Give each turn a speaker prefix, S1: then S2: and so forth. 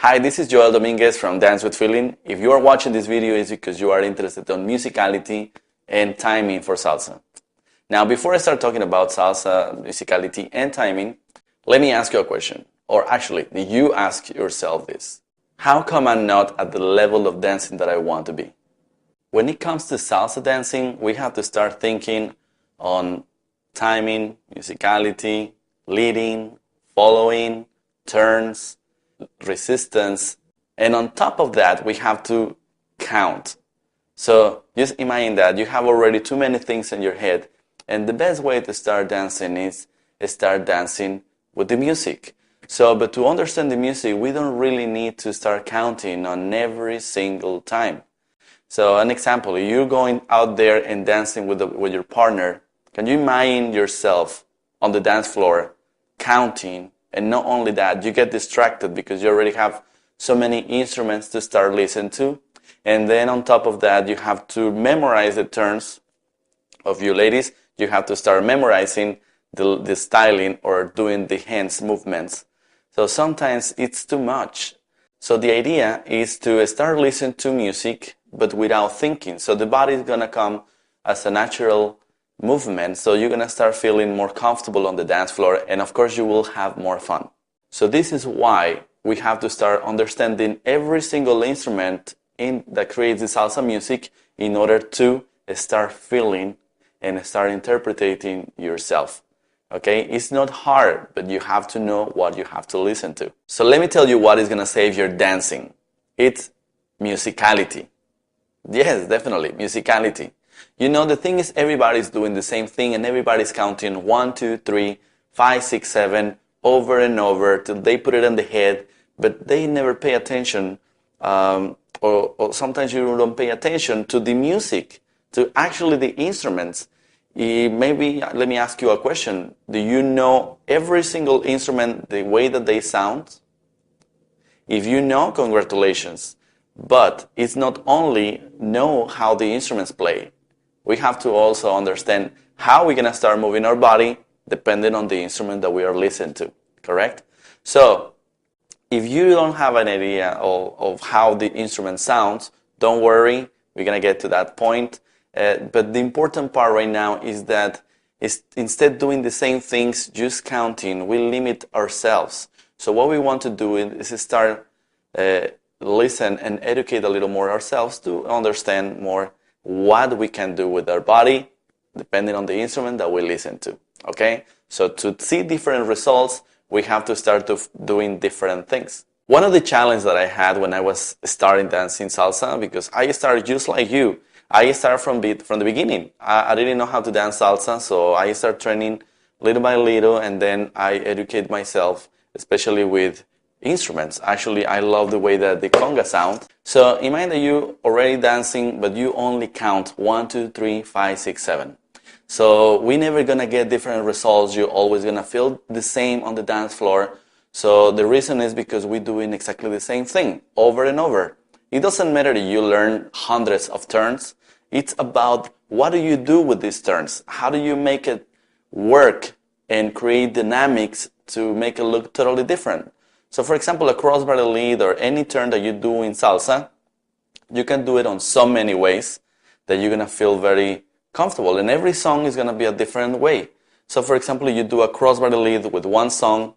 S1: Hi, this is Joel Dominguez from Dance with Feeling. If you are watching this video, it's because you are interested in musicality and timing for salsa. Now, before I start talking about salsa, musicality, and timing, let me ask you a question. Or actually, you ask yourself this. How come I'm not at the level of dancing that I want to be? When it comes to salsa dancing, we have to start thinking on timing, musicality, leading, following, turns, resistance, and on top of that we have to count. So just imagine that you have already too many things in your head, and the best way to start dancing is start dancing with the music. But to understand the music, we don't really need to start counting on every single time. So an example, you're going out there and dancing with your partner. Can you imagine yourself on the dance floor counting? And not only that, you get distracted because you already have so many instruments to start listening to. And then on top of that, you have to memorize the turns of you ladies. You have to start memorizing the styling or doing the hands movements. So sometimes it's too much. So the idea is to start listening to music, but without thinking. So the body is going to come as a natural movement, so you're going to start feeling more comfortable on the dance floor, and of course you will have more fun. So this is why we have to start understanding every single instrument that creates the salsa music in order to start feeling and start interpreting yourself. Okay, it's not hard, but you have to know what you have to listen to. So let me tell you what is going to save your dancing. It's musicality. Yes, definitely, musicality. You know, the thing is everybody's doing the same thing and everybody's counting 1, 2, 3, 5, 6, 7 over and over till they put it in the head, but they never pay attention, or sometimes you don't pay attention to the music, to actually the instruments. Maybe let me ask you a question. Do you know every single instrument, the way that they sound? If you know, congratulations. But it's not only know how the instruments play. We have to also understand how we're going to start moving our body depending on the instrument that we are listening to, correct? So if you don't have an idea of how the instrument sounds, don't worry, we're going to get to that point. But the important part right now is that instead doing the same things, just counting, we limit ourselves. So what we want to do is start listen and educate a little more ourselves to understand more what we can do with our body depending on the instrument that we listen to. Okay, so to see different results, we have to start doing different things. One of the challenges that I had when I was starting dancing salsa, because I started just like you, I started from the beginning. I didn't know how to dance salsa, so I started training little by little, and then I educate myself, especially with instruments. Actually, I love the way that the conga sound. So imagine that you already dancing, but you only count 1, 2, 3, 5, 6, 7. So we're never gonna get different results. You're always gonna feel the same on the dance floor. So the reason is because we're doing exactly the same thing over and over. It doesn't matter that you learn hundreds of turns. It's about what do you do with these turns? How do you make it work and create dynamics to make it look totally different? So for example, a crossbody lead or any turn that you do in salsa, you can do it on so many ways that you're going to feel very comfortable. And every song is going to be a different way. So for example, you do a crossbody lead with one song,